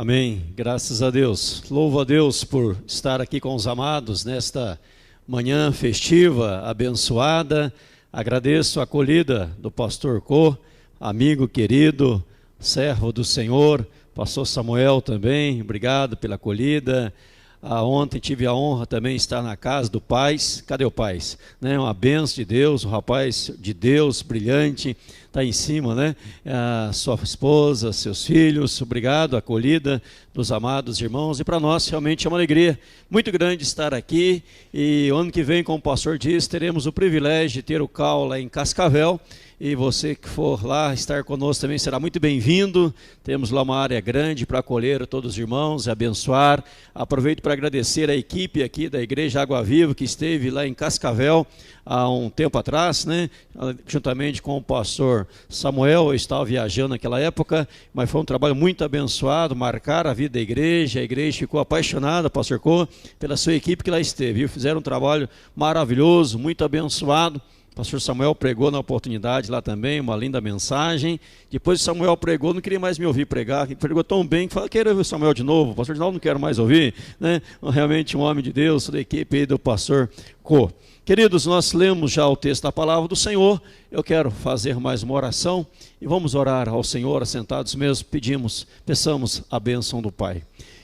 Amém, graças a Deus. Louvo a Deus por estar aqui com os amados nesta manhã festiva, abençoada. Agradeço a acolhida do pastor Cô, amigo querido, servo do Senhor, pastor Samuel também, obrigado pela acolhida. Ontem tive a honra também de estar na casa do Paz. Cadê o Paz? Uma bênção de Deus, um rapaz de Deus, brilhante, está em cima, sua esposa, seus filhos, obrigado, a acolhida dos amados irmãos, e para nós realmente é uma alegria muito grande estar aqui, e o ano que vem, como o pastor disse, teremos o privilégio de ter o CAU lá em Cascavel, e você que for lá estar conosco também será muito bem-vindo. Temos lá uma área grande para acolher todos os irmãos e abençoar. Aproveito para agradecer a equipe aqui da Igreja Água Viva que esteve lá em Cascavel há um tempo atrás, juntamente com o pastor Samuel. Eu estava viajando naquela época, mas foi um trabalho muito abençoado, marcaram a vida da igreja. A igreja ficou apaixonada, pastor Cô, pela sua equipe que lá esteve. Fizeram um trabalho maravilhoso, muito abençoado. O pastor Samuel pregou na oportunidade lá também, uma linda mensagem. Depois o Samuel pregou, não queria mais me ouvir pregar, pregou tão bem que falou, quero ouvir o Samuel de novo. O pastor de novo, não quero mais ouvir, Realmente um homem de Deus, da equipe aí do pastor Cô. Queridos, nós lemos já o texto da palavra do Senhor. Eu quero fazer mais uma oração e vamos orar ao Senhor, assentados mesmo, peçamos a bênção do Pai.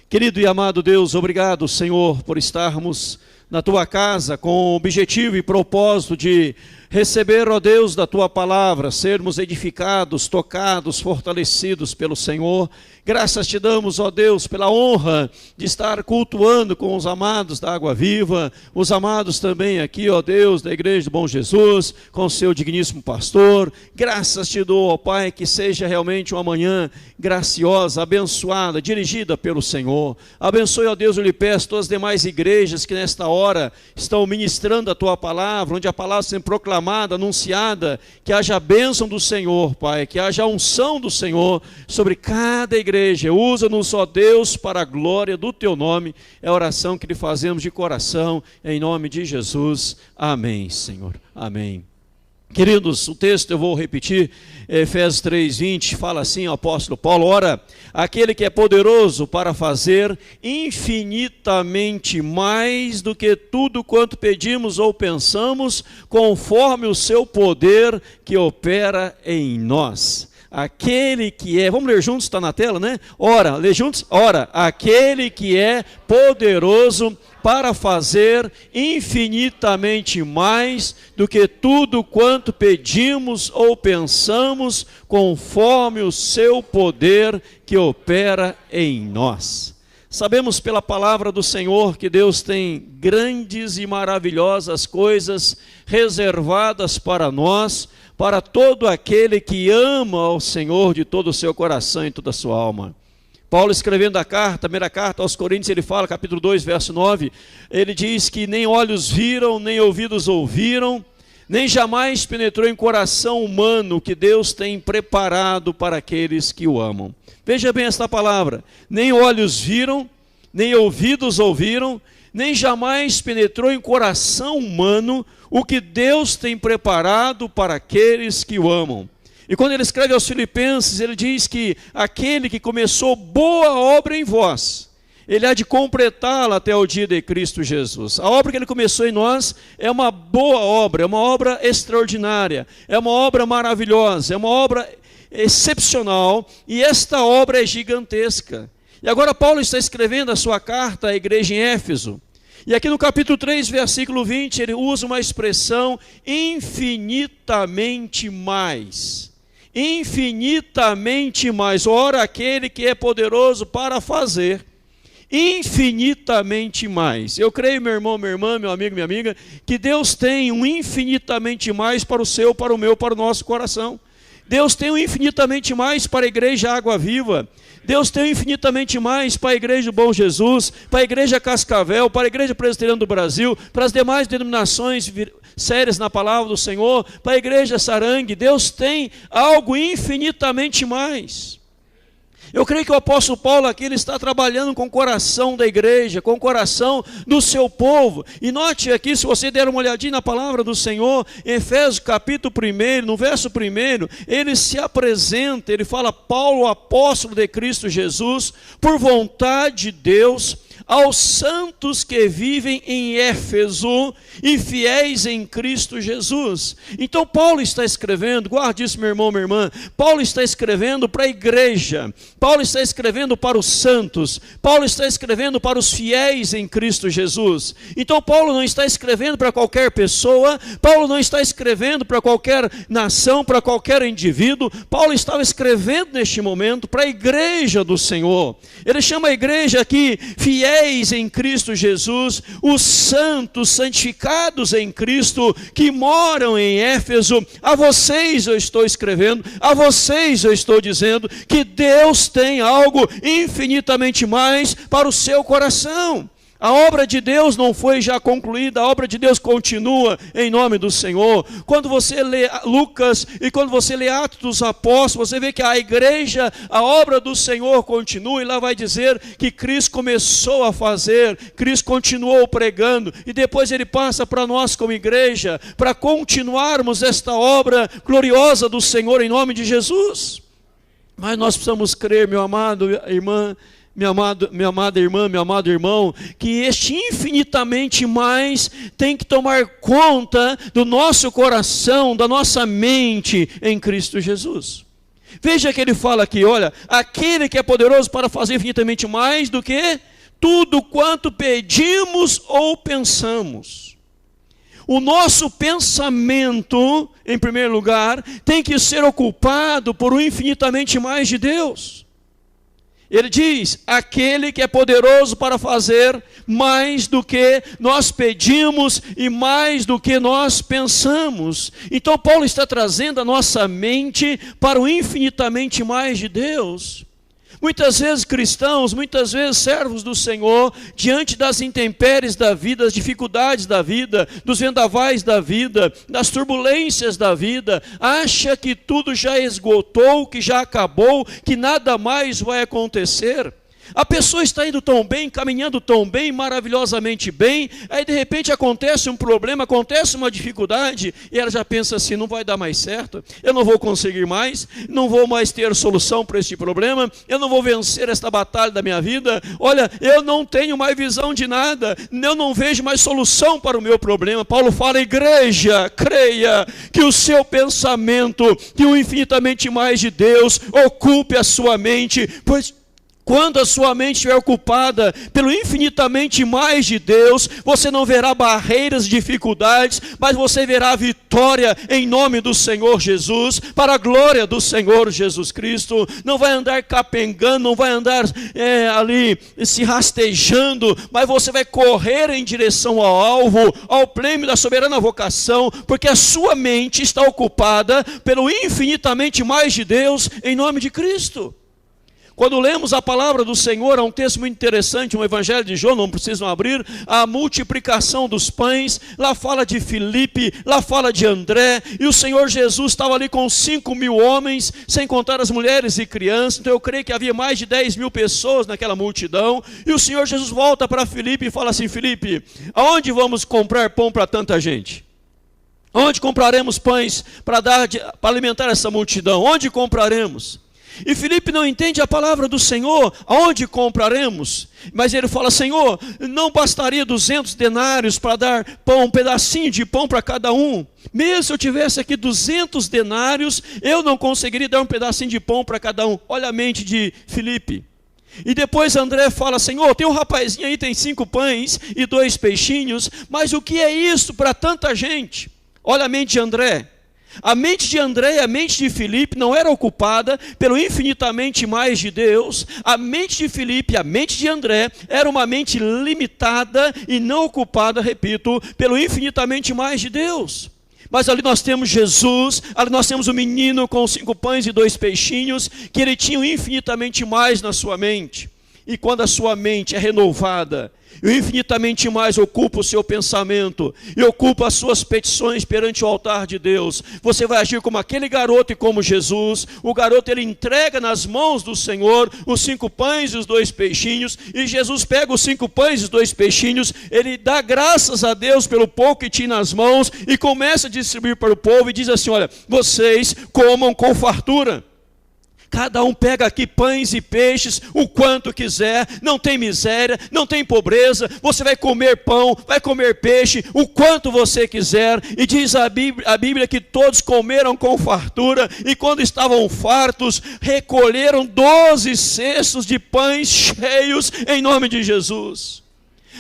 Querido e amado Deus, obrigado, Senhor, por estarmos na Tua casa com o objetivo e propósito de receber, ó Deus, da Tua palavra, sermos edificados, tocados, fortalecidos pelo Senhor. Graças te damos, ó Deus, pela honra de estar cultuando com os amados da Água Viva, os amados também aqui, ó Deus, da Igreja do Bom Jesus, com o seu digníssimo pastor. Graças te dou, ó Pai, que seja realmente uma manhã graciosa, abençoada, dirigida pelo Senhor. Abençoe, ó Deus, eu lhe peço, todas as demais igrejas que nesta hora estão ministrando a Tua palavra, onde a palavra sendo proclamada, anunciada, que haja a bênção do Senhor, Pai, que haja a unção do Senhor sobre cada igreja. Usa-nos, ó Deus, para a glória do Teu nome. É a oração que lhe fazemos de coração, em nome de Jesus. Amém, Senhor. Amém. Queridos, o texto eu vou repetir, Efésios 3:20, fala assim o apóstolo Paulo: ora, aquele que é poderoso para fazer infinitamente mais do que tudo quanto pedimos ou pensamos, conforme o seu poder que opera em nós. Aquele que é, vamos ler juntos, está na tela, Ora, lê juntos, ora, aquele que é poderoso para fazer infinitamente mais do que tudo quanto pedimos ou pensamos, conforme o seu poder que opera em nós. Sabemos pela palavra do Senhor que Deus tem grandes e maravilhosas coisas reservadas para nós, para todo aquele que ama ao Senhor de todo o seu coração e toda a sua alma. Paulo, escrevendo a primeira carta aos Coríntios, ele fala, capítulo 2, verso 9, ele diz que nem olhos viram, nem ouvidos ouviram, nem jamais penetrou em coração humano o que Deus tem preparado para aqueles que o amam. Veja bem esta palavra: nem olhos viram, nem ouvidos ouviram, nem jamais penetrou em coração humano o que Deus tem preparado para aqueles que o amam. E quando ele escreve aos Filipenses, ele diz que aquele que começou boa obra em vós, ele há de completá-la até o dia de Cristo Jesus. A obra que ele começou em nós é uma boa obra, é uma obra extraordinária, é uma obra maravilhosa, é uma obra excepcional, e esta obra é gigantesca. E agora Paulo está escrevendo a sua carta à igreja em Éfeso, e aqui no capítulo 3, versículo 20, ele usa uma expressão infinitamente mais. Infinitamente mais. Ora, aquele que é poderoso para fazer infinitamente mais. Eu creio, meu irmão, minha irmã, meu amigo, minha amiga, que Deus tem um infinitamente mais para o seu, para o meu, para o nosso coração. Deus tem um infinitamente mais para a Igreja Água Viva. Deus tem infinitamente mais para a Igreja do Bom Jesus, para a Igreja Cascavel, para a Igreja Presbiteriana do Brasil, para as demais denominações sérias na palavra do Senhor, para a Igreja Sarangue. Deus tem algo infinitamente mais. Eu creio que o apóstolo Paulo aqui ele está trabalhando com o coração da igreja, com o coração do seu povo. E note aqui, se você der uma olhadinha na palavra do Senhor, em Efésios capítulo 1, no verso 1, ele se apresenta, ele fala: Paulo, apóstolo de Cristo Jesus, por vontade de Deus, aos santos que vivem em Éfeso e fiéis em Cristo Jesus. Então Paulo está escrevendo, guarde isso, meu irmão, minha irmã, Paulo está escrevendo para a igreja, Paulo está escrevendo para os santos, Paulo está escrevendo para os fiéis em Cristo Jesus. Então Paulo não está escrevendo para qualquer pessoa, Paulo não está escrevendo para qualquer nação, para qualquer indivíduo, Paulo estava escrevendo neste momento para a igreja do Senhor. Ele chama a igreja aqui fiéis em Cristo Jesus, os santos santificados em Cristo que moram em Éfeso. A vocês eu estou escrevendo, a vocês eu estou dizendo que Deus tem algo infinitamente mais para o seu coração. A obra de Deus não foi já concluída, a obra de Deus continua em nome do Senhor. Quando você lê Lucas e quando você lê Atos dos Apóstolos, você vê que a igreja, a obra do Senhor continua, e lá vai dizer que Cristo começou a fazer, Cristo continuou pregando, e depois ele passa para nós como igreja, para continuarmos esta obra gloriosa do Senhor em nome de Jesus. Mas nós precisamos crer, meu amado irmã, minha amada irmã, meu amado irmão, que este infinitamente mais tem que tomar conta do nosso coração, da nossa mente em Cristo Jesus. Veja que ele fala aqui, olha, aquele que é poderoso para fazer infinitamente mais do que tudo quanto pedimos ou pensamos. O nosso pensamento, em primeiro lugar, tem que ser ocupado por um infinitamente mais de Deus. Ele diz, aquele que é poderoso para fazer mais do que nós pedimos e mais do que nós pensamos. Então Paulo está trazendo a nossa mente para o infinitamente mais de Deus. Muitas vezes cristãos, muitas vezes servos do Senhor, diante das intempéries da vida, das dificuldades da vida, dos vendavais da vida, das turbulências da vida, acha que tudo já esgotou, que já acabou, que nada mais vai acontecer. A pessoa está indo tão bem, caminhando tão bem, maravilhosamente bem, aí de repente acontece um problema, acontece uma dificuldade, e ela já pensa assim, não vai dar mais certo, eu não vou conseguir mais, não vou mais ter solução para este problema, eu não vou vencer esta batalha da minha vida, olha, eu não tenho mais visão de nada, eu não vejo mais solução para o meu problema. Paulo fala, igreja, creia que o seu pensamento, que o infinitamente mais de Deus, ocupe a sua mente, pois quando a sua mente estiver ocupada pelo infinitamente mais de Deus, você não verá barreiras, dificuldades, mas você verá vitória em nome do Senhor Jesus, para a glória do Senhor Jesus Cristo. Não vai andar capengando, não vai andar ali se rastejando, mas você vai correr em direção ao alvo, ao prêmio da soberana vocação, porque a sua mente está ocupada pelo infinitamente mais de Deus em nome de Cristo. Quando lemos a palavra do Senhor, há um texto muito interessante, um evangelho de João, não precisam abrir, a multiplicação dos pães, lá fala de Filipe, lá fala de André, e o Senhor Jesus estava ali com 5.000 homens, sem contar as mulheres e crianças, então eu creio que havia mais de 10.000 pessoas naquela multidão, e o Senhor Jesus volta para Filipe e fala assim, Filipe, aonde vamos comprar pão para tanta gente? Onde compraremos pães para alimentar essa multidão? Onde compraremos? E Filipe não entende a palavra do Senhor, aonde compraremos? Mas ele fala, Senhor, não bastaria 200 denários para dar pão, um pedacinho de pão para cada um? Mesmo se eu tivesse aqui 200 denários, eu não conseguiria dar um pedacinho de pão para cada um. Olha a mente de Filipe. E depois André fala, Senhor, tem um rapazinho aí, tem 5 pães e 2 peixinhos, mas o que é isso para tanta gente? Olha a mente de André. A mente de André e a mente de Filipe não era ocupada pelo infinitamente mais de Deus. A mente de Filipe e a mente de André era uma mente limitada e não ocupada, repito, pelo infinitamente mais de Deus. Mas ali nós temos Jesus, ali nós temos o menino com 5 pães e 2 peixinhos, que ele tinha infinitamente mais na sua mente. E quando a sua mente é renovada, e infinitamente mais ocupa o seu pensamento e ocupa as suas petições perante o altar de Deus, você vai agir como aquele garoto e como Jesus. O garoto, ele entrega nas mãos do Senhor os 5 pães e os 2 peixinhos, e Jesus pega os 5 pães e os 2 peixinhos, ele dá graças a Deus pelo pouco que tinha nas mãos e começa a distribuir para o povo e diz assim: olha, vocês comam com fartura. Cada um pega aqui pães e peixes, o quanto quiser, não tem miséria, não tem pobreza, você vai comer pão, vai comer peixe, o quanto você quiser. E diz a Bíblia que todos comeram com fartura, e quando estavam fartos, recolheram 12 cestos de pães cheios, em nome de Jesus.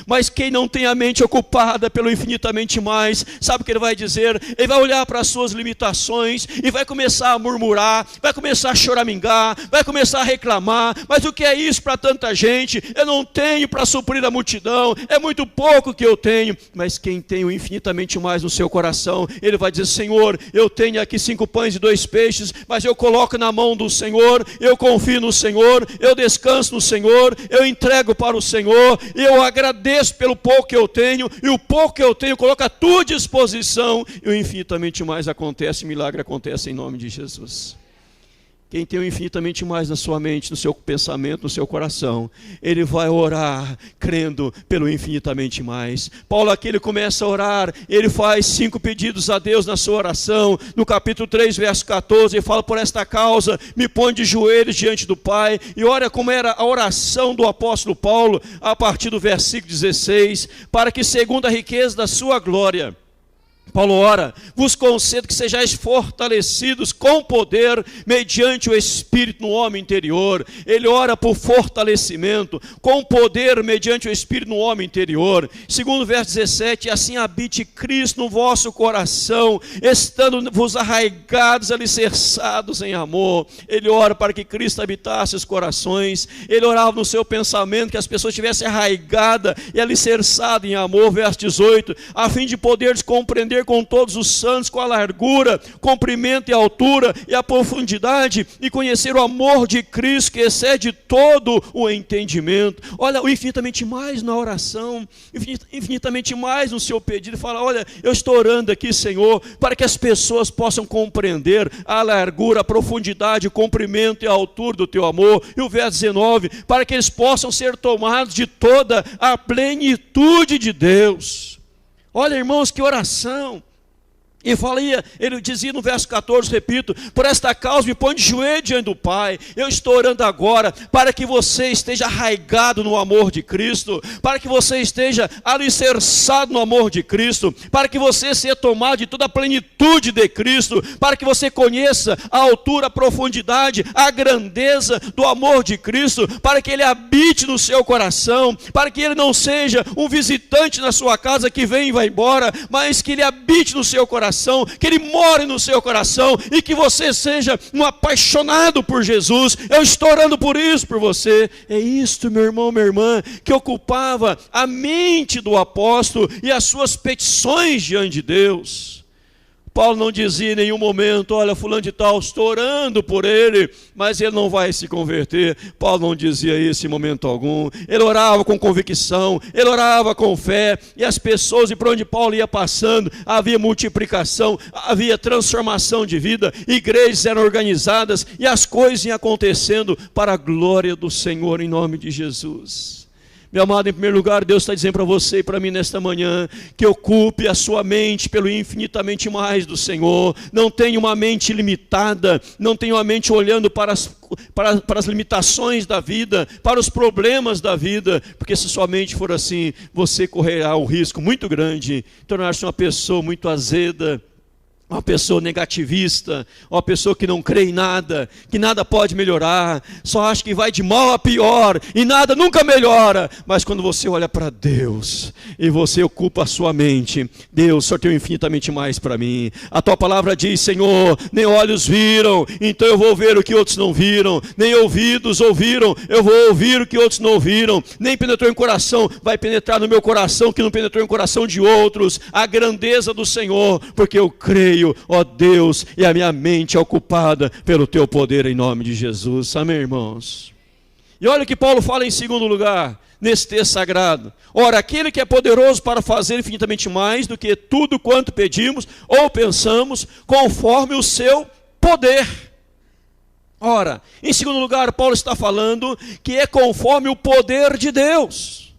Mas quem não tem a mente ocupada pelo infinitamente mais, sabe o que ele vai dizer? Ele vai olhar para as suas limitações e vai começar a murmurar, vai começar a choramingar, vai começar a reclamar. Mas o que é isso para tanta gente? Eu não tenho para suprir a multidão, é muito pouco que eu tenho. Mas quem tem o infinitamente mais no seu coração, ele vai dizer: Senhor, eu tenho aqui 5 pães e 2 peixes, mas eu coloco na mão do Senhor, eu confio no Senhor, eu descanso no Senhor, eu entrego para o Senhor, eu agradeço pelo pouco que eu tenho, e o pouco que eu tenho coloca à tua disposição, e o infinitamente mais acontece, milagre acontece em nome de Jesus. Quem tem o infinitamente mais na sua mente, no seu pensamento, no seu coração, ele vai orar crendo pelo infinitamente mais. Paulo aqui, ele começa a orar, ele faz 5 pedidos a Deus na sua oração. No capítulo 3, verso 14, ele fala: por esta causa me põe de joelhos diante do Pai. E olha como era a oração do apóstolo Paulo, a partir do versículo 16: para que segundo a riqueza da sua glória, Paulo ora, vos concedo que sejais fortalecidos com poder mediante o Espírito no homem interior. Ele ora por fortalecimento, com poder mediante o Espírito no homem interior. Segundo o verso 17, assim habite Cristo no vosso coração, estando-vos arraigados, alicerçados em amor. Ele ora para que Cristo habitasse os corações. Ele orava no seu pensamento que as pessoas estivessem arraigadas e alicerçadas em amor. Verso 18, a fim de poderes compreender com todos os santos com a largura, comprimento e altura e a profundidade, e conhecer o amor de Cristo que excede todo o entendimento. Olha, o infinitamente mais na oração, infinitamente mais no seu pedido. Fala: olha, eu estou orando aqui, Senhor, para que as pessoas possam compreender a largura, a profundidade, o comprimento e a altura do teu amor. E o verso 19, para que eles possam ser tomados de toda a plenitude de Deus. Olha, irmãos, que oração. Ele dizia no verso 14, repito: por esta causa me põe de joelho diante do Pai. Eu estou orando agora para que você esteja arraigado no amor de Cristo, para que você esteja alicerçado no amor de Cristo, para que você seja tomado de toda a plenitude de Cristo, para que você conheça a altura, a profundidade, a grandeza do amor de Cristo, para que Ele habite no seu coração, para que Ele não seja um visitante na sua casa que vem e vai embora, mas que Ele habite no seu coração, que Ele more no seu coração, e que você seja um apaixonado por Jesus. Eu estou orando por isso, por você. É isto, meu irmão, minha irmã, que ocupava a mente do apóstolo e as suas petições diante de Deus. Paulo não dizia em nenhum momento: olha, fulano de tal, estou orando por ele, mas ele não vai se converter. Paulo não dizia isso em momento algum. Ele orava com convicção, ele orava com fé, e as pessoas, e por onde Paulo ia passando, havia multiplicação, havia transformação de vida, igrejas eram organizadas, e as coisas iam acontecendo para a glória do Senhor, em nome de Jesus. Meu amado, em primeiro lugar, Deus está dizendo para você e para mim nesta manhã, que ocupe a sua mente pelo infinitamente mais do Senhor. Não tenha uma mente limitada, não tenha uma mente olhando para as limitações da vida, para os problemas da vida, porque se sua mente for assim, você correrá um risco muito grande de tornar-se uma pessoa muito azeda, uma pessoa negativista, uma pessoa que não crê em nada, que nada pode melhorar, só acha que vai de mal a pior, e nada nunca melhora. Mas quando você olha para Deus, e você ocupa a sua mente: Deus, o Senhor tem infinitamente mais para mim. A tua palavra diz: Senhor, nem olhos viram, então eu vou ver o que outros não viram, nem ouvidos ouviram, eu vou ouvir o que outros não ouviram, nem penetrou em coração, vai penetrar no meu coração, que não penetrou em coração de outros, a grandeza do Senhor, porque eu creio, ó Deus, e a minha mente é ocupada pelo teu poder, em nome de Jesus. Amém, irmãos? E olha o que Paulo fala em segundo lugar, nesse texto sagrado. Ora, aquele que é poderoso para fazer infinitamente mais do que tudo quanto pedimos ou pensamos, conforme o seu poder. Ora, em segundo lugar, Paulo está falando que é conforme o poder de Deus.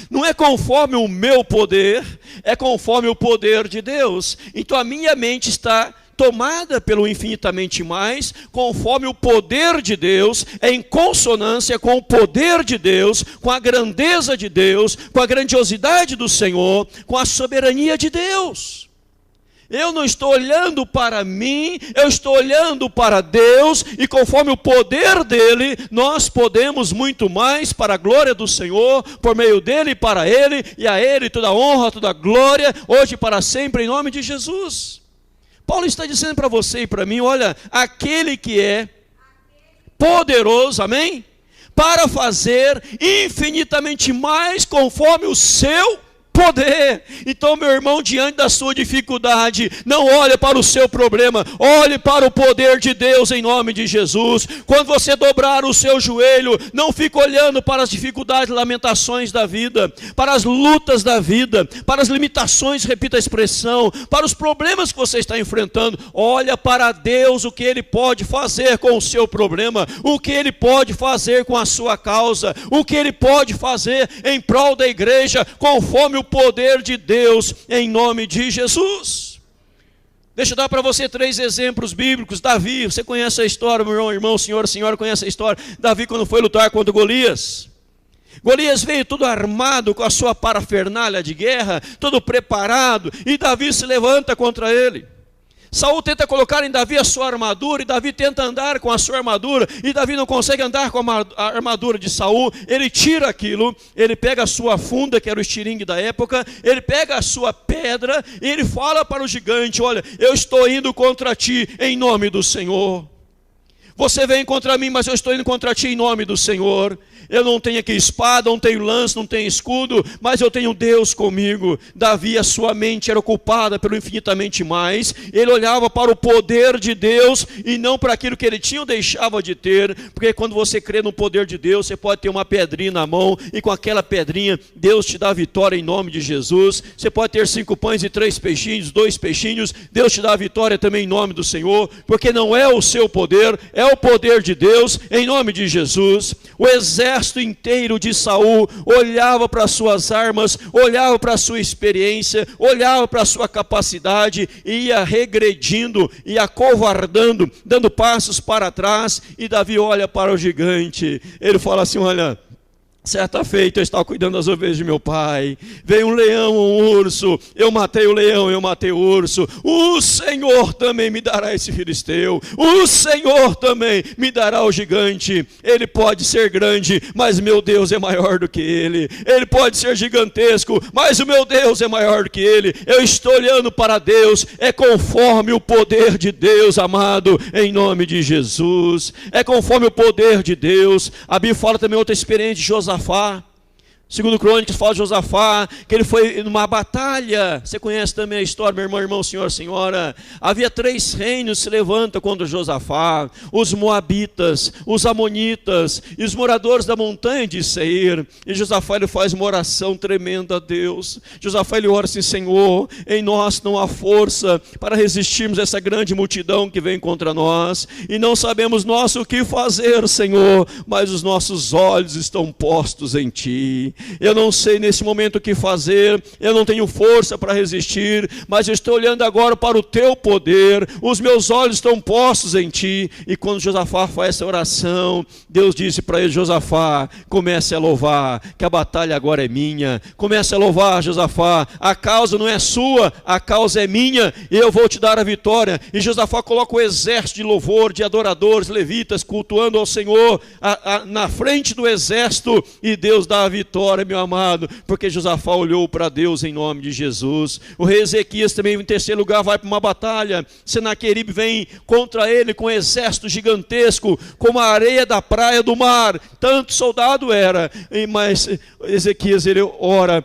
Não é conforme o meu poder, é conforme o poder de Deus. Então a minha mente está tomada pelo infinitamente mais, conforme o poder de Deus, em consonância com o poder de Deus, com a grandeza de Deus, com a grandiosidade do Senhor, com a soberania de Deus. Eu não estou olhando para mim, eu estou olhando para Deus, e conforme o poder dele, nós podemos muito mais para a glória do Senhor, por meio dele e para ele, e a ele toda a honra, toda a glória, hoje e para sempre, em nome de Jesus. Paulo está dizendo para você e para mim, olha, aquele que é poderoso, amém? Para fazer infinitamente mais conforme o seu poder. Então, meu irmão, diante da sua dificuldade, não olhe para o seu problema, olhe para o poder de Deus em nome de Jesus. Quando você dobrar o seu joelho, não fique olhando para as dificuldades e lamentações da vida, para as lutas da vida, para as limitações, repita a expressão, para os problemas que você está enfrentando. Olha para Deus, o que Ele pode fazer com o seu problema, o que Ele pode fazer com a sua causa, o que Ele pode fazer em prol da igreja, conforme o poder de Deus, em nome de Jesus. Deixa eu dar para você 3 exemplos bíblicos. Davi, você conhece a história, meu irmão, senhora conhece a história. Davi, quando foi lutar contra Golias, Golias veio todo armado com a sua parafernália de guerra, todo preparado, e Davi se levanta contra ele. Saul tenta colocar em Davi a sua armadura, e Davi tenta andar com a sua armadura, e Davi não consegue andar com a armadura de Saul. Ele tira aquilo, ele pega a sua funda, que era o estilingue da época, ele pega a sua pedra, e ele fala para o gigante, olha, eu estou indo contra ti em nome do Senhor. Você vem contra mim, mas eu estou indo contra ti em nome do Senhor. Eu não tenho aqui espada, não tenho lança, não tenho escudo, mas eu tenho Deus comigo. Davi, a sua mente era ocupada pelo infinitamente mais. Ele olhava para o poder de Deus e não para aquilo que ele tinha ou deixava de ter. Porque quando você crê no poder de Deus, você pode ter uma pedrinha na mão, e com aquela pedrinha Deus te dá vitória em nome de Jesus. Você pode ter 5 pães e 3 peixinhos, 2 peixinhos, Deus te dá vitória também em nome do Senhor, porque não é o seu poder, é o poder de Deus, em nome de Jesus. O exército inteiro de Saul olhava para as suas armas, olhava para a sua experiência, olhava para a sua capacidade, e ia regredindo, ia acovardando, dando passos para trás. E Davi olha para o gigante, ele fala assim, olha, certa feita eu estava cuidando das ovelhas de meu pai, veio um leão, um urso, eu matei o leão, eu matei o urso, o Senhor também me dará esse filisteu, o Senhor também me dará o gigante. Ele pode ser grande, mas meu Deus é maior do que ele. Ele pode ser gigantesco, mas o meu Deus é maior do que ele. Eu estou olhando para Deus, é conforme o poder de Deus, amado, em nome de Jesus, é conforme o poder de Deus. A Bíblia fala também outra experiência de Josafá. Segundo Crônicas fala de Josafá, que ele foi numa batalha. Você conhece também a história, meu irmão, senhora. Havia 3 reinos que se levantam contra Josafá: os moabitas, os amonitas e os moradores da montanha de Seir. E Josafá, ele faz uma oração tremenda a Deus. Josafá, ele ora assim, Senhor, em nós não há força para resistirmos a essa grande multidão que vem contra nós, e não sabemos nós o que fazer, Senhor, mas os nossos olhos estão postos em Ti. Eu não sei nesse momento o que fazer, eu não tenho força para resistir, mas eu estou olhando agora para o Teu poder, os meus olhos estão postos em Ti. E quando Josafá faz essa oração, Deus disse para ele, Josafá, comece a louvar, que a batalha agora é minha. Comece a louvar, Josafá, a causa não é sua, a causa é minha, e eu vou te dar a vitória. E Josafá coloca o exército de louvor, de adoradores, levitas, cultuando ao Senhor na frente do exército, e Deus dá a vitória, meu amado, porque Josafá olhou para Deus em nome de Jesus. O rei Ezequias também, em terceiro lugar, vai para uma batalha. Senaqueribe vem contra ele com um exército gigantesco, como a areia da praia do mar, tanto soldado era. Mas Ezequias, ele ora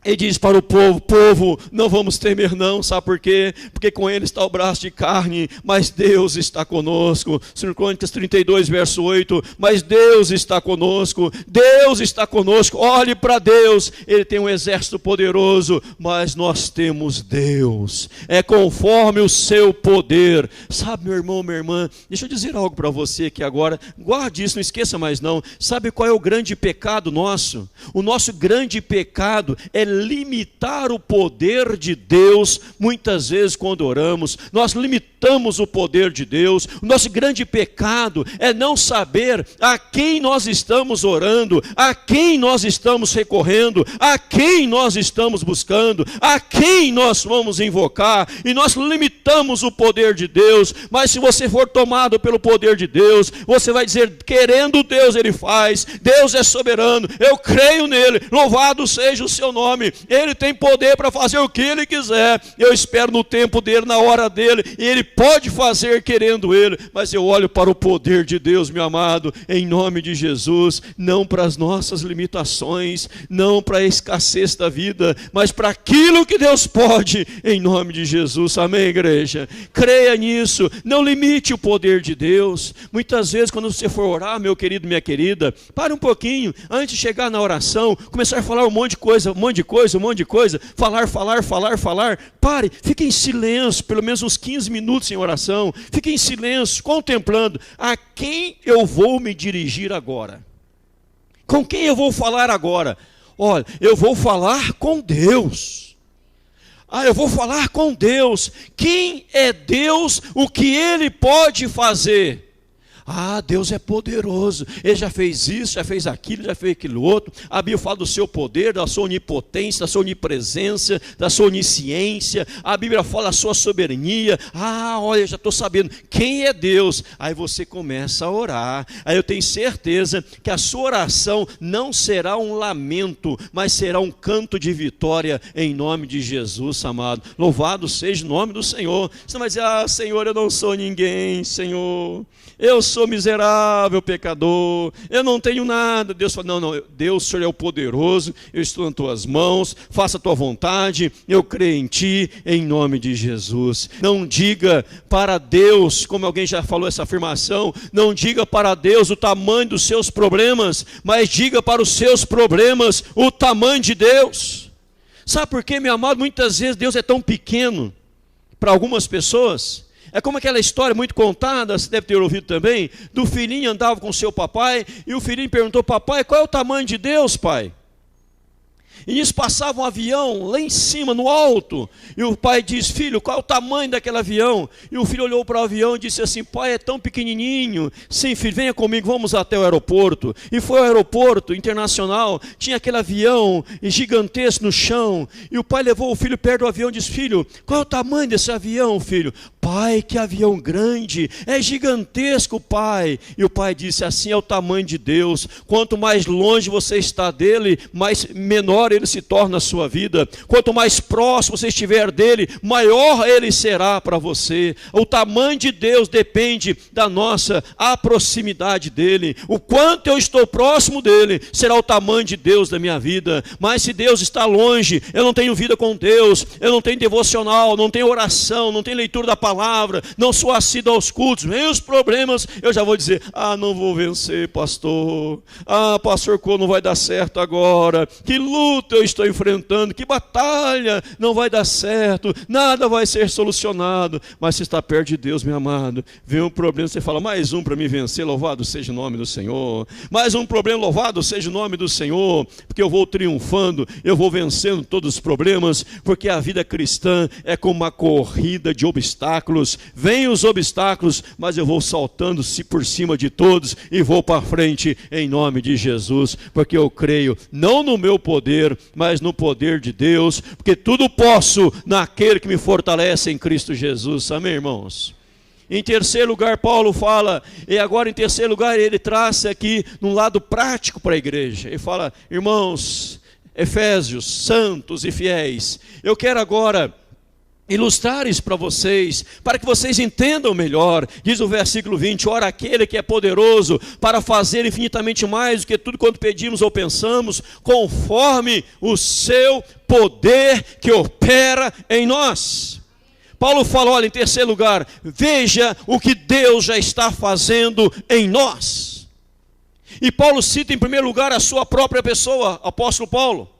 Ele diz para o povo: povo, não vamos temer não, sabe por quê? Porque com ele está o braço de carne, mas Deus está conosco. 2 Crônicas 32, verso 8, mas Deus está conosco, Deus está conosco, olhe para Deus, Ele tem um exército poderoso, mas nós temos Deus, é conforme o seu poder. Sabe, meu irmão, minha irmã, deixa eu dizer algo para você aqui agora, guarde isso, não esqueça mais não. Sabe qual é o grande pecado nosso? O nosso grande pecado é limitar o poder de Deus. Muitas vezes quando oramos, nós limitamos o poder de Deus. O nosso grande pecado é não saber a quem nós estamos orando, a quem nós estamos recorrendo, a quem nós estamos buscando, a quem nós vamos invocar, e nós limitamos o poder de Deus. Mas se você for tomado pelo poder de Deus, você vai dizer: querendo Deus Ele faz, Deus é soberano, eu creio nele, louvado seja o seu nome. Ele tem poder para fazer o que Ele quiser. Eu espero no tempo dele, na hora dele, e Ele pode fazer querendo Ele. Mas eu olho para o poder de Deus, meu amado, em nome de Jesus, não para as nossas limitações, não para a escassez da vida, mas para aquilo que Deus pode, em nome de Jesus. Amém, igreja? Creia nisso, não limite o poder de Deus. Muitas vezes quando você for orar, meu querido, minha querida, pare um pouquinho, antes de chegar na oração, começar a falar um monte de coisa, falar, pare, fique em silêncio, pelo menos uns 15 minutos em oração, fique em silêncio, contemplando, a quem eu vou me dirigir agora? Com quem eu vou falar agora? Olha, eu vou falar com Deus. Eu vou falar com Deus. Quem é Deus? O que Ele pode fazer? Deus é poderoso, Ele já fez isso, já fez aquilo, já fez aquilo outro. A Bíblia fala do seu poder, da sua onipotência, da sua onipresença, da sua onisciência. A Bíblia fala da sua soberania. Olha, eu já estou sabendo quem é Deus. Aí você começa a orar. Aí eu tenho certeza que a sua oração não será um lamento, mas será um canto de vitória, em nome de Jesus, amado. Louvado seja o nome do Senhor. Você vai dizer: Senhor, eu não sou ninguém, Senhor, eu sou miserável pecador, eu não tenho nada. Deus fala: não, Deus, o Senhor é o poderoso, eu estou nas tuas mãos, faça a tua vontade, eu creio em ti, em nome de Jesus. Não diga para Deus, como alguém já falou essa afirmação, não diga para Deus o tamanho dos seus problemas, mas diga para os seus problemas o tamanho de Deus. Sabe por quê, meu amado? Muitas vezes Deus é tão pequeno para algumas pessoas. É como aquela história muito contada, você deve ter ouvido também, do filhinho andava com seu papai, e o filhinho perguntou: papai, qual é o tamanho de Deus, pai? E nisso passava um avião lá em cima, no alto, e o pai disse: filho, qual é o tamanho daquele avião? E o filho olhou para o avião e disse assim: pai, é tão pequenininho. Sim, filho, venha comigo, vamos até o aeroporto. E foi ao aeroporto internacional, tinha aquele avião gigantesco no chão, e o pai levou o filho perto do avião e disse: filho, qual é o tamanho desse avião, filho? Pai, que avião grande, é gigantesco, pai. E o pai disse: assim é o tamanho de Deus. Quanto mais longe você está dele, mais menor ele se torna a sua vida. Quanto mais próximo você estiver dele, maior ele será para você. O tamanho de Deus depende da nossa proximidade dele. O quanto eu estou próximo dele será o tamanho de Deus da minha vida. Mas se Deus está longe, eu não tenho vida com Deus, eu não tenho devocional, não tenho oração, não tenho leitura da palavra, não sou assíduo aos cultos, vem os problemas, eu já vou dizer: não vou vencer, pastor. Pastor Cô, não vai dar certo agora. Que luta eu estou enfrentando, que batalha, não vai dar certo, nada vai ser solucionado. Mas se está perto de Deus, meu amado, vem um problema, você fala: mais um para me vencer, louvado seja o nome do Senhor. Mais um problema, louvado seja o nome do Senhor, porque eu vou triunfando, eu vou vencendo todos os problemas, porque a vida cristã é como uma corrida de obstáculos. Vêm os obstáculos, mas eu vou saltando por cima de todos e vou para frente em nome de Jesus, porque eu creio não no meu poder, mas no poder de Deus, porque tudo posso naquele que me fortalece em Cristo Jesus. Amém, irmãos? Em terceiro lugar, Paulo fala, e agora em terceiro lugar ele traça aqui num lado prático para a igreja. Ele fala: irmãos, Efésios, santos e fiéis, eu quero agora ilustrar isso para vocês, para que vocês entendam melhor. Diz o versículo 20: ora, aquele que é poderoso para fazer infinitamente mais do que tudo quanto pedimos ou pensamos, conforme o seu poder que opera em nós. Paulo fala, olha, em terceiro lugar, veja o que Deus já está fazendo em nós. E Paulo cita em primeiro lugar a sua própria pessoa, apóstolo Paulo.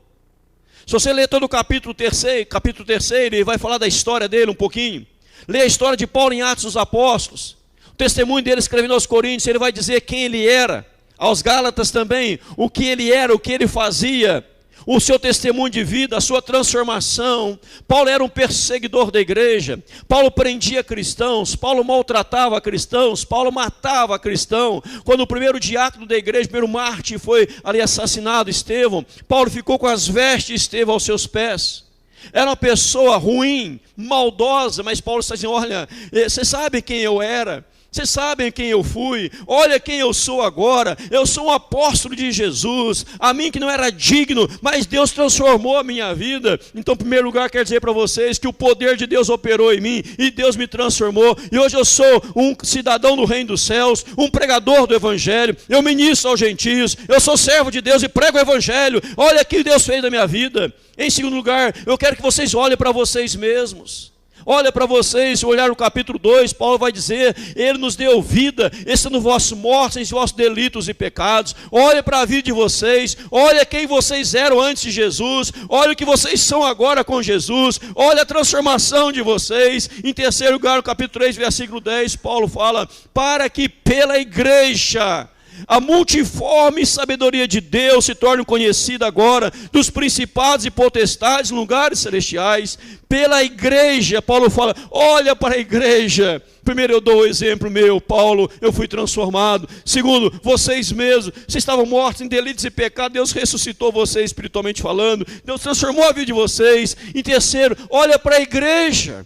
Se você ler todo o capítulo terceiro, ele vai falar da história dele um pouquinho. Lê a história de Paulo em Atos dos Apóstolos. O testemunho dele escrevendo aos Coríntios, ele vai dizer quem ele era. Aos Gálatas também, o que ele era, o que ele fazia. O seu testemunho de vida, a sua transformação. Paulo era um perseguidor da igreja. Paulo prendia cristãos. Paulo maltratava cristãos. Paulo matava cristão. Quando o primeiro diácono da igreja, o primeiro mártir, foi ali assassinado, Estevão, Paulo ficou com as vestes de Estevão aos seus pés. Era uma pessoa ruim, maldosa, mas Paulo está dizendo, olha, vocês sabem quem eu era? Vocês sabem quem eu fui, olha quem eu sou agora, eu sou um apóstolo de Jesus, a mim que não era digno, mas Deus transformou a minha vida. Então, em primeiro lugar, quero dizer para vocês que o poder de Deus operou em mim, e Deus me transformou, e hoje eu sou um cidadão do reino dos céus, um pregador do evangelho, eu ministro aos gentios, eu sou servo de Deus e prego o evangelho, olha o que Deus fez na minha vida. Em segundo lugar, eu quero que vocês olhem para vocês mesmos. Olha para vocês, se olhar no capítulo 2, Paulo vai dizer, ele nos deu vida, estando vossos mortos em vossos delitos e pecados. Olha para a vida de vocês, olha quem vocês eram antes de Jesus, olha o que vocês são agora com Jesus, olha a transformação de vocês. Em terceiro lugar, no capítulo 3, versículo 10, Paulo fala, para que pela igreja a multiforme sabedoria de Deus se torne conhecida agora dos principados e potestades em lugares celestiais. Pela igreja, Paulo fala, olha para a igreja. Primeiro eu dou o exemplo meu, Paulo, eu fui transformado. Segundo, vocês mesmos, vocês estavam mortos em delitos e pecados, Deus ressuscitou vocês espiritualmente falando, Deus transformou a vida de vocês. Em terceiro, olha para a igreja.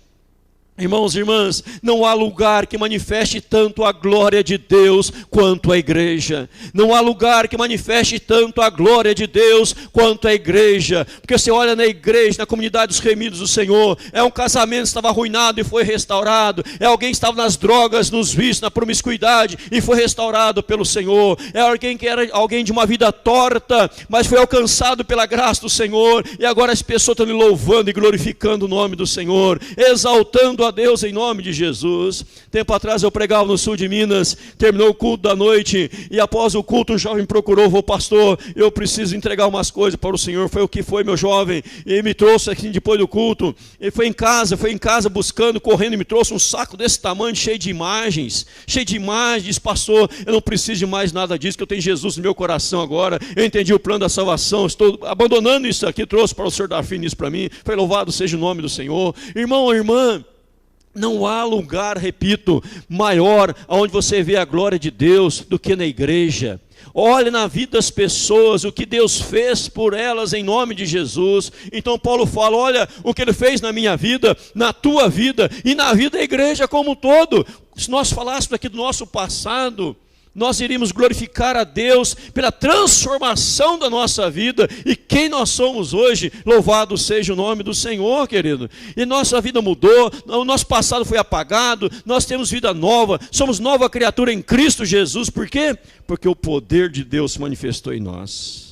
Irmãos e irmãs, não há lugar que manifeste tanto a glória de Deus quanto a igreja. Não há lugar que manifeste tanto a glória de Deus quanto a igreja. Porque você olha na igreja, na comunidade dos remidos do Senhor, é um casamento que estava arruinado e foi restaurado. É alguém que estava nas drogas, nos vícios, na promiscuidade e foi restaurado pelo Senhor. É alguém que era alguém de uma vida torta, mas foi alcançado pela graça do Senhor. E agora as pessoas estão lhe louvando e glorificando o nome do Senhor, exaltando a Deus em nome de Jesus. Tempo atrás eu pregava no sul de Minas, terminou o culto da noite, e após o culto um jovem me procurou, falou, pastor, eu preciso entregar umas coisas para o Senhor. Foi o que foi, meu jovem, e ele me trouxe aqui depois do culto, ele foi em casa buscando, correndo, e me trouxe um saco desse tamanho, cheio de imagens, disse, pastor, eu não preciso de mais nada disso, que eu tenho Jesus no meu coração agora, eu entendi o plano da salvação, estou abandonando isso aqui, trouxe para o Senhor dar fim nisso para mim. Foi louvado seja o nome do Senhor. Irmão ou irmã, não há lugar, repito, maior onde você vê a glória de Deus do que na igreja. Olhe na vida das pessoas, o que Deus fez por elas em nome de Jesus. Então Paulo fala, olha o que Ele fez na minha vida, na tua vida e na vida da igreja como um todo. Se nós falássemos aqui do nosso passado, nós iríamos glorificar a Deus pela transformação da nossa vida e quem nós somos hoje. Louvado seja o nome do Senhor, querido. E nossa vida mudou, o nosso passado foi apagado, nós temos vida nova, somos nova criatura em Cristo Jesus. Por quê? Porque o poder de Deus se manifestou em nós.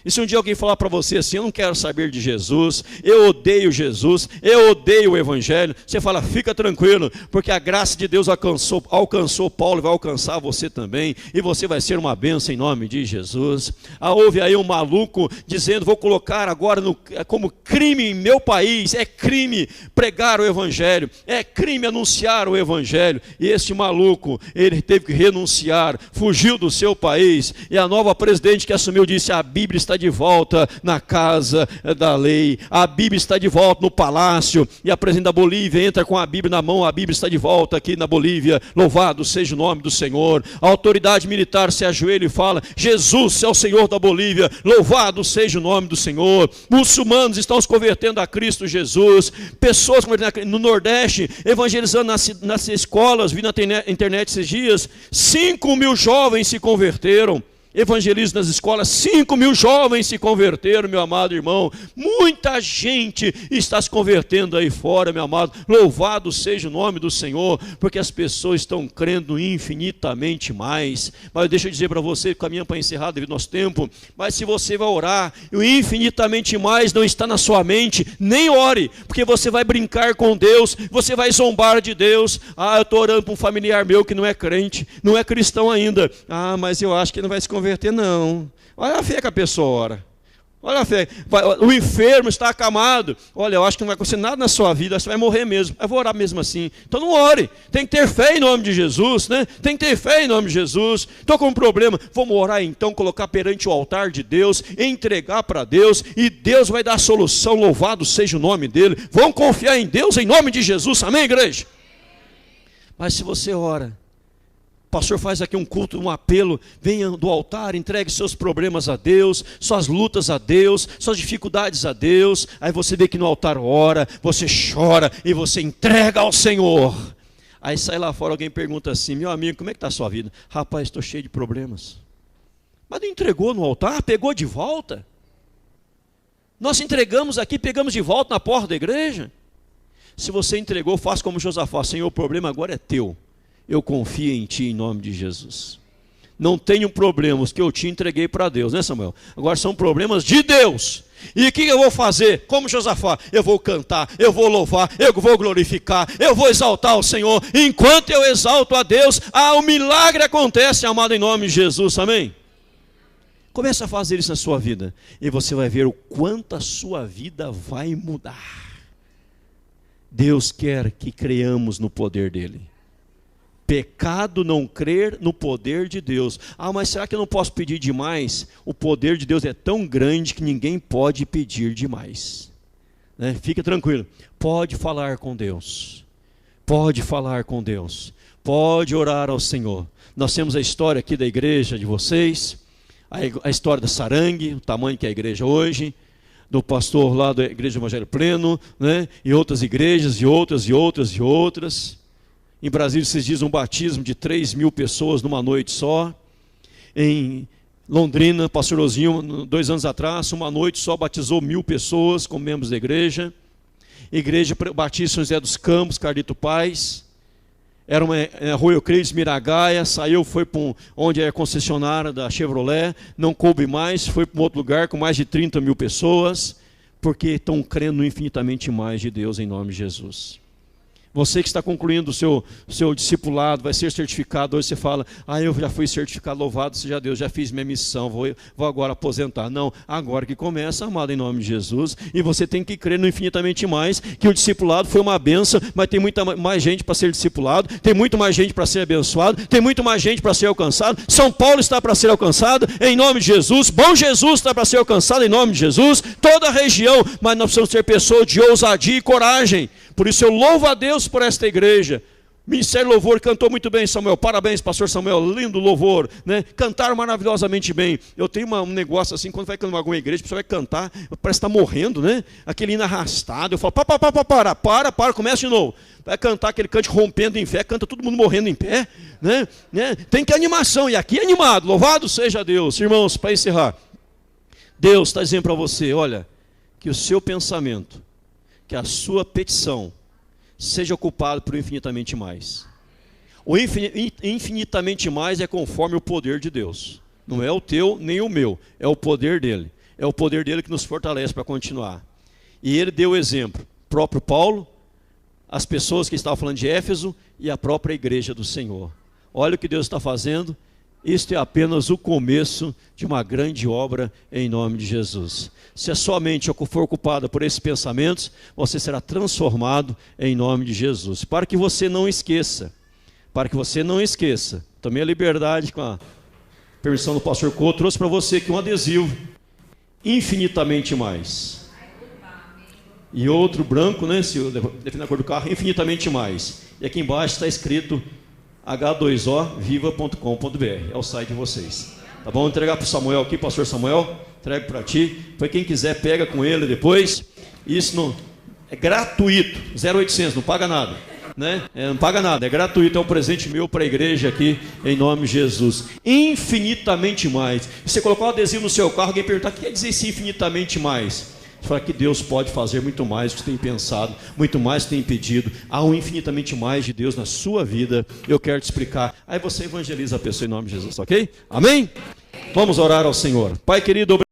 E se um dia alguém falar para você assim, eu não quero saber de Jesus, eu odeio Jesus, eu odeio o Evangelho, você fala, fica tranquilo, porque a graça de Deus alcançou Paulo e vai alcançar você também, e você vai ser uma bênção em nome de Jesus. Houve aí um maluco dizendo, vou colocar agora como crime em meu país, é crime pregar o Evangelho, é crime anunciar o Evangelho, e este maluco, ele teve que renunciar, fugiu do seu país, e a nova presidente que assumiu disse, a Bíblia está de volta na casa da lei, a Bíblia está de volta no palácio, e a presidente da Bolívia entra com a Bíblia na mão, a Bíblia está de volta aqui na Bolívia, louvado seja o nome do Senhor. A autoridade militar se ajoelha e fala, Jesus é o Senhor da Bolívia, louvado seja o nome do Senhor. Muçulmanos estão se convertendo a Cristo Jesus, pessoas no Nordeste, evangelizando nas escolas, vi na internet esses dias, 5.000 jovens se converteram. Evangelismo nas escolas, 5.000 jovens se converteram, meu amado irmão. Muita gente está se convertendo aí fora, meu amado. Louvado seja o nome do Senhor, porque as pessoas estão crendo infinitamente mais. Mas deixa eu dizer para você, caminhando para encerrar devido ao nosso tempo, mas se você vai orar, e o infinitamente mais não está na sua mente, nem ore, porque você vai brincar com Deus, você vai zombar de Deus. Eu estou orando para um familiar meu que não é crente, não é cristão ainda. Mas eu acho que não vai se converter, não. Olha a fé que a pessoa ora. Olha a fé. O enfermo está acamado. Olha, eu acho que não vai acontecer nada na sua vida, você vai morrer mesmo. Eu vou orar mesmo assim. Então não ore. Tem que ter fé em nome de Jesus, né? Tem que ter fé em nome de Jesus. Estou com um problema. Vamos orar então, colocar perante o altar de Deus, entregar para Deus, e Deus vai dar a solução. Louvado seja o nome dele. Vamos confiar em Deus em nome de Jesus. Amém, igreja? Mas se você ora, o pastor faz aqui um culto, um apelo, venha do altar, entregue seus problemas a Deus, suas lutas a Deus, suas dificuldades a Deus. Aí você vê que no altar ora, você chora e você entrega ao Senhor. Aí sai lá fora, alguém pergunta assim: meu amigo, como é que está a sua vida? Rapaz, estou cheio de problemas. Mas não entregou no altar? Pegou de volta? Nós entregamos aqui, pegamos de volta na porta da igreja. Se você entregou, faça como Josafá: Senhor, o problema agora é teu, eu confio em ti em nome de Jesus. Não tenho problemas que eu te entreguei para Deus, né, Samuel? Agora são problemas de Deus. E o que eu vou fazer? Como Josafá, eu vou cantar, eu vou louvar, eu vou glorificar, eu vou exaltar o Senhor. Enquanto eu exalto a Deus, o milagre acontece, amado, em nome de Jesus, amém? Comece a fazer isso na sua vida, e você vai ver o quanto a sua vida vai mudar. Deus quer que creiamos no poder dele. Pecado não crer no poder de Deus. Mas será que eu não posso pedir demais? O poder de Deus é tão grande que ninguém pode pedir demais, né? Fica tranquilo, pode falar com Deus, pode falar com Deus, pode orar ao Senhor. Nós temos a história aqui da igreja de vocês, a história da Sarangue, o tamanho que é a igreja hoje, do pastor lá da Igreja do Evangelho Pleno, né? E outras igrejas, e outras, e outras, e outras. Em Brasília, vocês dizem um batismo de 3.000 pessoas numa noite só. Em Londrina, pastor Ozinho, 2 anos atrás, uma noite só batizou 1.000 pessoas como membros da igreja. Igreja Batista São José dos Campos, Carlito Paz. Era uma Arroio Cruz, Miragaia, saiu, foi para onde é a concessionária da Chevrolet, não coube mais, foi para um outro lugar com mais de 30.000 pessoas, porque estão crendo infinitamente mais de Deus em nome de Jesus. Você que está concluindo o seu discipulado, vai ser certificado, hoje você fala: eu já fui certificado, louvado seja Deus, já fiz minha missão, vou agora aposentar. Não, agora que começa, amado, em nome de Jesus, e você tem que crer no infinitamente mais, que o discipulado foi uma bênção, mas tem muita mais gente para ser discipulado, tem muito mais gente para ser abençoado, tem muito mais gente para ser alcançado. São Paulo está para ser alcançado, em nome de Jesus. Bom Jesus está para ser alcançado, em nome de Jesus. Toda a região, mas nós precisamos ser pessoas de ousadia e coragem. Por isso eu louvo a Deus por esta igreja. Ministério Louvor cantou muito bem, Samuel. Parabéns, pastor Samuel. Lindo louvor, né? Cantaram maravilhosamente bem. Eu tenho um negócio assim, quando vai cantar em alguma igreja, a pessoa vai cantar, parece que está morrendo, né? Aquele hino arrastado. Eu falo: para, começa de novo. Vai cantar aquele cante rompendo em fé, canta todo mundo morrendo em pé, né? Tem que animação, e aqui é animado. Louvado seja Deus. Irmãos, para encerrar, Deus está dizendo para você: olha, que o seu pensamento, que a sua petição seja ocupado por infinitamente mais. O infinitamente mais é conforme o poder de Deus. Não é o teu nem o meu, é o poder dele. É o poder dele que nos fortalece para continuar. E ele deu o exemplo, o próprio Paulo, as pessoas que estavam falando de Éfeso e a própria igreja do Senhor. Olha o que Deus está fazendo. Isto é apenas o começo de uma grande obra em nome de Jesus. Se a sua mente for ocupada por esses pensamentos, você será transformado em nome de Jesus. Para que você não esqueça, tomei a liberdade, com a permissão do pastor Couto, trouxe para você aqui um adesivo, infinitamente mais. E outro branco, né, se define a cor do carro, infinitamente mais. E aqui embaixo está escrito h2oviva.com.br, é o site de vocês. Tá bom? Vou entregar para o Samuel aqui, pastor Samuel, entrego para ti. Para quem quiser, pega com ele depois. Isso não é gratuito, 0800, não paga nada. né? Não paga nada, é gratuito, é um presente meu para a igreja aqui, em nome de Jesus. Infinitamente mais. Você colocar um adesivo no seu carro, alguém perguntar, o que quer dizer esse infinitamente mais? Você fala que Deus pode fazer muito mais do que você tem pensado, muito mais do que tem pedido. Há um infinitamente mais de Deus na sua vida. Eu quero te explicar. Aí você evangeliza a pessoa em nome de Jesus, ok? Amém? Vamos orar ao Senhor. Pai querido, obrigado.